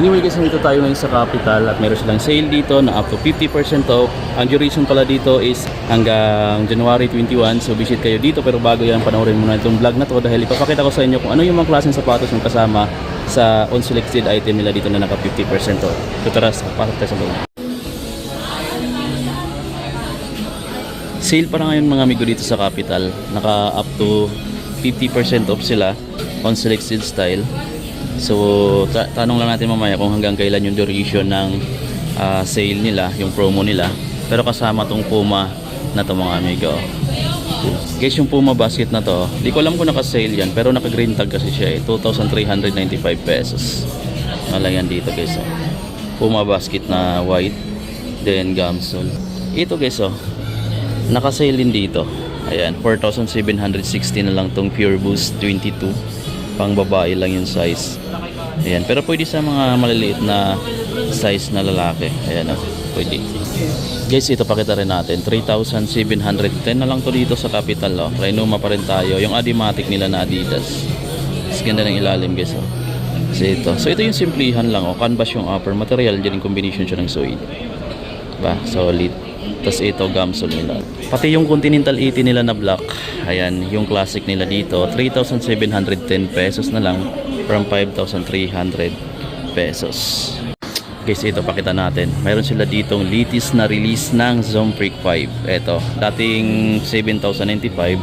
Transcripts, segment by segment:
Anyway guys, nandito tayo ngayon sa Capital at meron silang sale dito na up to 50% off. Ang duration pala dito is hanggang January 21. So visit kayo dito, pero bago yan, panoorin muna itong vlog na to dahil ipapakita ko sa inyo kung ano yung mga klaseng sapatos yung kasama sa on-selected item nila dito na naka 50% off. So tara, pasok tayo sa loob. Sale para ngayon mga amigo dito sa Capital. Naka up to 50% off sila on selected style. So tanong lang natin mamaya kung hanggang kailan yung duration ng sale nila, yung promo nila. Pero kasama tong Puma na to mga amigo. Guys, yung Puma basket na to, di ko alam kung naka-sale yan, pero naka-green tag kasi siya 2,395 pesos. Wala yan dito guys. Puma basket na white, then gamsol. Ito guys, naka-sale din dito. Ayan, 4,760 na lang tong Pure Boost 22. Pang babae lang yung size. Ayan, pero pwede sa mga maliliit na size na lalaki. Ayan pwede. Guys, ito pakita rin natin. 3,710 na lang to dito sa Capital. Rainuma pa rin tayo. Yung Adimatic nila na Adidas. Mas ganda ng ilalim guys. So ito yung simplihan lang. Canvas yung upper material. Din yung combination siya ng suede. Diba? Solid. Tapos ito gamsol nila. Pati yung Continental 80 nila na black. Ayan, yung classic nila dito 3,710 pesos na lang from 5,300 pesos. Guys, ito pakita natin. Mayroon sila ditong latest na release ng Zoom Freak 5. Ito, dating 7,095.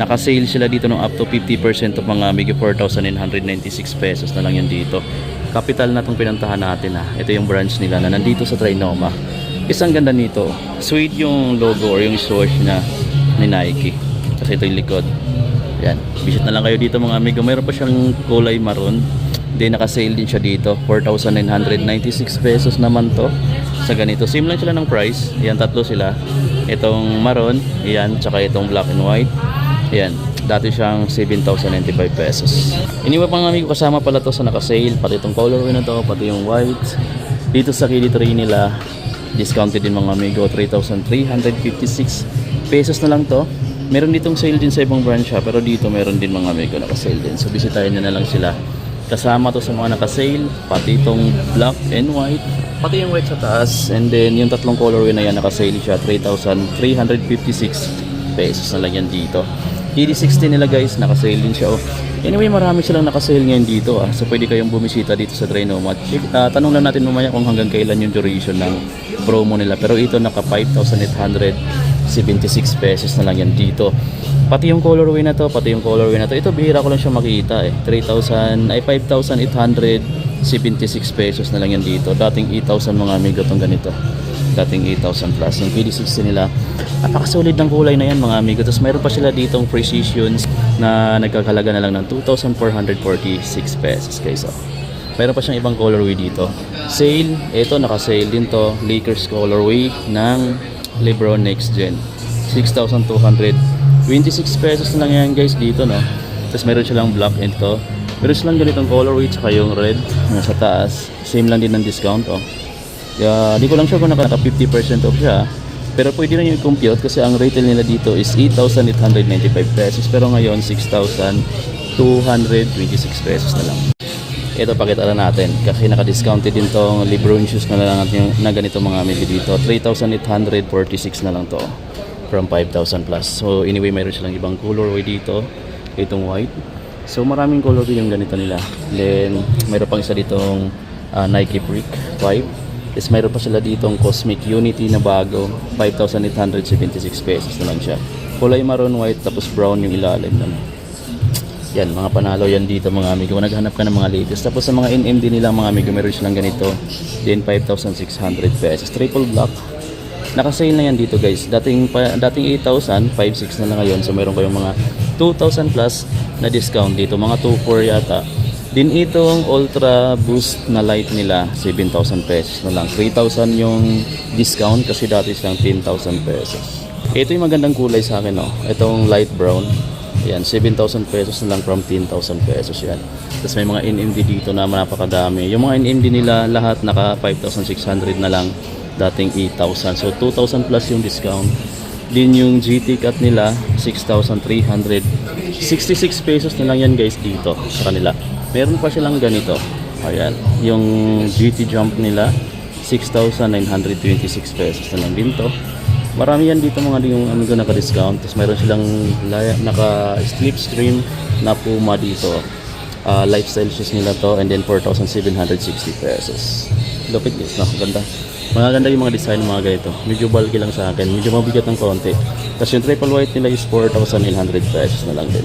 Naka-sale sila dito ng up to 50% of mga amigo 4,996 pesos na lang yun dito. Capital na itong pinantahan natin Ito yung branch nila na nandito sa Trinoma. Isang ganda nito. Sweet yung logo or yung swoosh na ni Nike. Kasi ito yung likod. Yan. Visit na lang kayo dito mga amigo. Mayroon pa siyang kulay maroon. Then naka-sale din siya dito. 4,996 pesos naman to. Sa ganito. Same lang sila ng price. Yan, tatlo sila. Itong maroon. Yan. Tsaka itong black and white. Yan. Dati siyang 7,095 pesos. Iniwan pa mga amigo, kasama pala to sa naka-sale. Pati itong colorway na to. Pati yung white. Dito sa kilid tray nila. Discounted din mga amigo, 3,356 pesos na lang to. Meron ditong sale din sa ibang branch pero dito meron din mga amigo naka-sale din. So bisitahin na lang sila. Kasama to sa mga naka-sale, pati itong black and white, pati yung white sa taas, and then yung tatlong colorway na yan naka-sale siya, 3,356 pesos na lang yan dito. ED60 nila guys, naka-sale din siya. Anyway, marami silang naka-sale ngayon dito So pwede kayong bumisita dito sa Trinoma. Tanong lang natin mamaya kung hanggang kailan yung duration ng promo nila. Pero ito naka 5,876 pesos na lang yan dito. Pati yung colorway na to, ito bihira ko lang siya makita 5,876 pesos na lang yan dito. Dating 8,000 mga amigo tong ganito. Dating 8,000 plus. Yung PD60 nila, napakasolid ng kulay na yan mga amigo. Tapos mayroon pa sila ditong Precisions na nagkakalaga na lang ng 2,446 pesos guys. Mayroon pa siyang ibang colorway dito. Sale, ito naka-sale din to. Lakers colorway ng Lebron Next Gen. 6,226 pesos na lang yan guys dito Tapos mayroon silang black and to. Meron silang ganitong colorway tsaka yung red sa taas. Same lang din ng discount di ko lang sure kung naka 50% off siya. Pero pwede rin yung compute kasi ang retail nila dito is 8,895 pesos. Pero ngayon 6,226 pesos na lang. Ito pakita na natin kasi naka-discounted din tong Lebron shoes na lang na ganito mga amigo dito. 3,846 na lang to from 5,000 plus. So anyway, mayroon silang ibang colorway dito. Itong white. So maraming colorway yung ganito nila. Then mayroon pang isa ditong Nike Freak 5. Is mayroon pa sila ditong Cosmic Unity na bago, 5,876 pesos na lang siya. Kulay maroon, white, tapos brown yung ilalim Yan, mga panalo yan dito mga amigo. Naghanap ka ng mga latest. Tapos sa mga NMD nila mga amigo, meron silang ganito. Then 5,600 pesos. Triple black. Naka-sale na yan dito guys. Dating 8,000, 5,600 na lang ngayon. So meron kayong mga 2,000 plus na discount dito. Mga 2,400 yata. Din itong Ultra Boost na light nila, 7,000 pesos na lang. 3,000 yung discount kasi dati silang 10,000 pesos. Ito yung magandang kulay sa akin Itong light brown. Ayan, 7,000 pesos na lang from 10,000 pesos yan. Tapos may mga NMD dito na napakadami. Yung mga NMD nila lahat naka 5,600 na lang. Dating 8,000. So 2,000 plus yung discount. Din yung GT cut nila, 6,366 pesos na lang yan guys dito sa kanila. Meron pa silang ganito. Ayan, yung GT Jump nila 6,926 pesos na lang din to. Marami yan dito mga yung amigo naka-discount. Tapos mayroon silang naka-slipstream na Puma dito. Lifestyle shoes nila to, and then 4,760 pesos. Lupit guys, no? Ganda. Maganda yung mga design ng mga ganito. Medyo bulky lang sa akin, medyo mabigat ng konti. Tapos yung triple white nila is 4,900 pesos na lang din.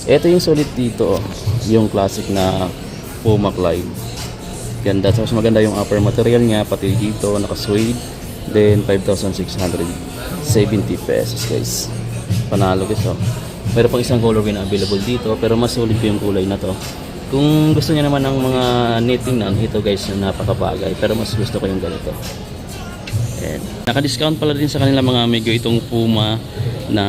Ito yung solid dito, yung classic na Puma Clyde. Ganda. Tapos maganda yung upper material niya, pati dito naka-suede. Then 5,670 pesos guys. Panalo guys, oh. Meron pang isang colorway na available dito, pero mas solid ko yung kulay na to. Kung gusto niya naman ng mga knitting na, ito guys, na napakabagay, pero mas gusto ko yung ganito. And naka-discount pala din sa kanila mga amigo itong Puma na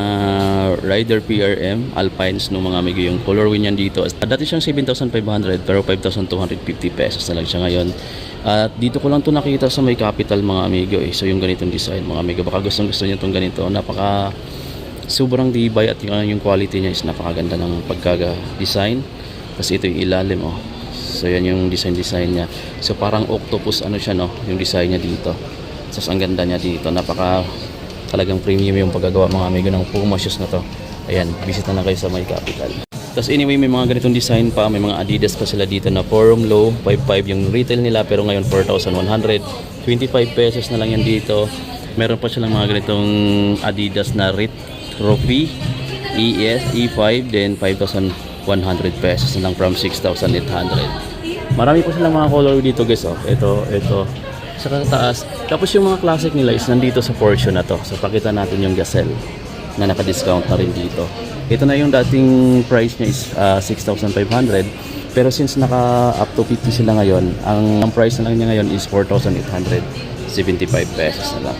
Rider PRM Alpines no mga amigo, yung colorway niyan dito. Dati siyang 7,500 pero 5,250 pesos na lang siya ngayon. At dito ko lang to nakita sa May Capital mga amigo eh. So yung ganitong design mga amigo, baka gusto niyo itong ganito. Napaka sobrang tibay at yung quality niya is napakaganda ng pagka-design. Tapos ito yung ilalim, oh. So yan yung design niya. So parang octopus ano siya, no, yung design niya dito. Tapos ang ganda niya dito, napaka talagang premium yung paggagawa mga amigo ng Puma shoes na to. Ayan, bisita na kayo sa May Capital. Tapos anyway, may mga ganitong design pa, may mga Adidas pa sila dito na forum low, 5.5 yung retail nila, pero ngayon 4,100, 25 pesos na lang yan dito. Meron pa silang mga ganitong Adidas na Retropy ES E5, then 5,100 pesos na lang from 6,800. Marami pa silang mga color dito guys, oh. Ito sa taas. Tapos yung mga classic nila is nandito sa portion na to. So pakita natin yung Gazelle na naka-discount na rin dito. Ito na yung dating price niya is 6,500, pero since naka up to 50 sila ngayon, ang price na lang niya ngayon is 4,875 pesos na lang.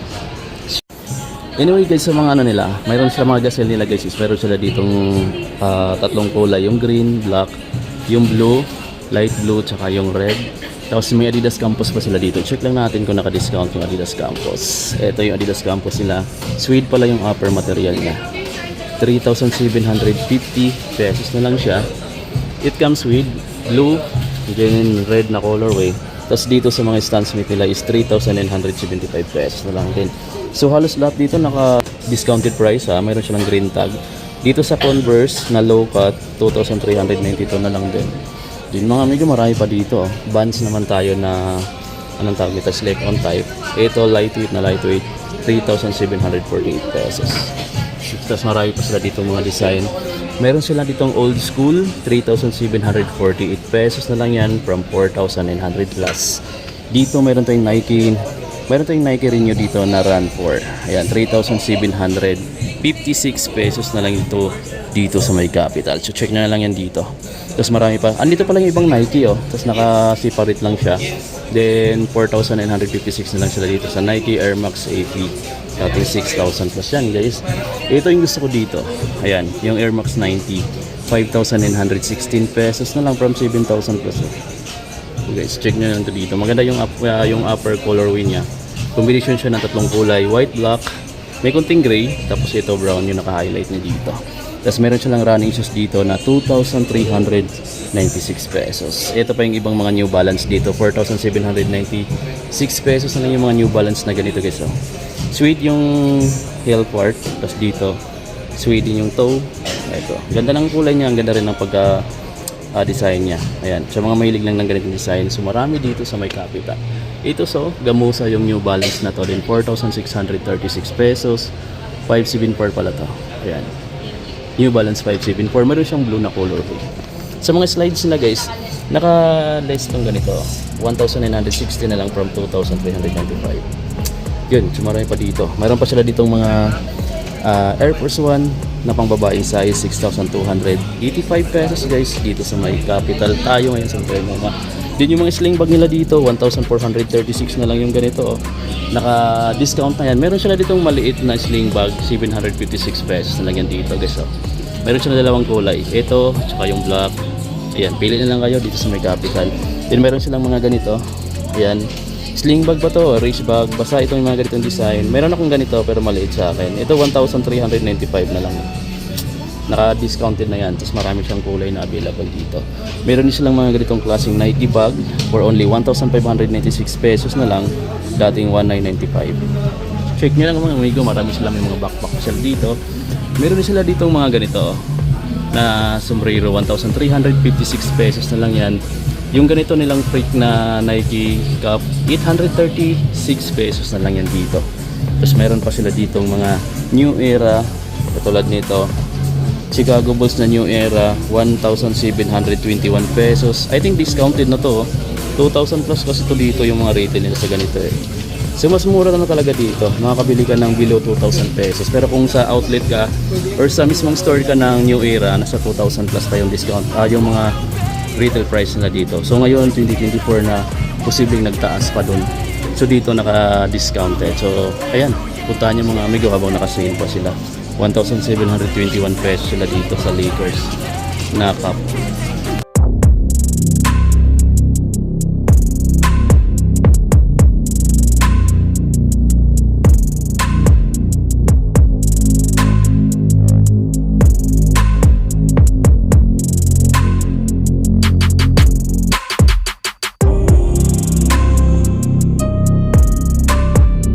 Anyway guys, sa mga ano nila, mayroon sila mga Gazelle nila guys, is meron sila ditong tatlong kulay, yung green, black, yung blue, light blue, tsaka yung red. Tapos may Adidas Campus pa sila dito. Check lang natin kung naka-discount yung Adidas Campus. Ito yung Adidas Campus nila. Suede pala yung upper material niya. 3,750 pesos na lang siya. It comes with blue, then red na colorway. Tapos dito sa mga Stan Smith nila is 3,975 pesos na lang din. So halos lahat dito naka-discounted price ha. Mayroon silang green tag. Dito sa Converse na low cut, 2,392 na lang din. Din mga amigo, marami pa dito. Vans naman tayo na anong tawag nito, slip on type. Ito lightweight na lightweight, 3,748 pesos. Tapos marami pa sila dito mga design. Meron sila ditong old school, 3,748 pesos na lang yan from 4,900 plus. Dito meron tayong Nike Renew dito na Run 4. Ayan, 3,756 pesos na lang ito dito sa May Capital. So check na lang yan dito. Tapos marami pa. Andito pa lang yung ibang Nike, oh. Tapos naka-separate lang siya. Then 4,956 na lang sila dito sa Nike Air Max AP. Dating 6,000 plus yan guys. Ito yung gusto ko dito. Ayan, yung Air Max 90. 5,916 pesos na lang from 7,000 plus. So guys, check nyo lang ito dito. Maganda yung upper colorway niya. Combination siya ng tatlong kulay. White, black, may konting gray. Tapos ito brown yung naka-highlight niya dito. Tapos meron silang running shoes dito na 2,396 pesos. Ito pa yung ibang mga New Balance dito. 4,796 pesos na lang yung mga New Balance na ganito guys. Oh. Suede yung heel part. Tapos dito, suede yung toe. Ito. Ganda ng kulay niya. Ang ganda rin ng pagka-design niya. Ayan. Sa mga mahilig lang ng ganitong design. So marami dito sa May Capital. Ito gamusa yung New Balance na to din. 4,636 pesos. 574 pala to. Ayan. New Balance 574. Meron siyang blue na colorway. Sa mga slides nila guys, naka-less tong ganito. 1,960 na lang from 2,395. Yun, so marami pa dito. Mayroon pa sila ditong mga Air Force 1 na pang babaeng size, 6,285 pesos guys dito sa May Capital. Tayo ngayon sa Trinoma. Din yung mga sling bag nila dito, 1,436 na lang yung ganito. Oh. Naka-discount na yan. Meron sila ditong maliit na sling bag, 756 pesos na lang yan dito guys. Oh. Meron sila dalawang kulay. Ito, tsaka yung black. Ayan, pili na lang kayo dito sa May Capital. Then meron silang mga ganito. Ayan. Sling bag ba to? Race bag. Basta itong mga ganitong design. Meron akong ganito pero maliit sa akin. Ito 1,395 na lang. Naka-discounted na yan. Tapos marami siyang kulay na available dito. Meron din silang mga ganitong klaseng Nike bag for only 1,596 pesos na lang. Dating 1,995. Check nyo lang mga amigo, marami silang may mga backpack sila dito. Meron din sila ditong mga ganito na sombrero, 1,356 pesos na lang yan. Yung ganito nilang freak na Nike Cup, 836 pesos na lang yan dito. Tapos meron pa sila ditong mga New Era, katulad nito, Chicago Bulls na New Era, 1,721 pesos. I think discounted na to, 2,000 plus kasi to dito yung mga retail nila sa ganito eh. So mas mura na talaga dito, makakabili ka ng below 2,000 pesos. Pero kung sa outlet ka or sa mismong store ka ng New Era, nasa 2,000 plus pa yung discount, yung mga retail price na dito. So ngayon 2024 na posibleng nagtaas pa dun. So dito naka-discounted. So ayan, puntahan niyo mga amigo habang naka-sale pa sila. 1,721 pesos sila dito sa Lakers na cup.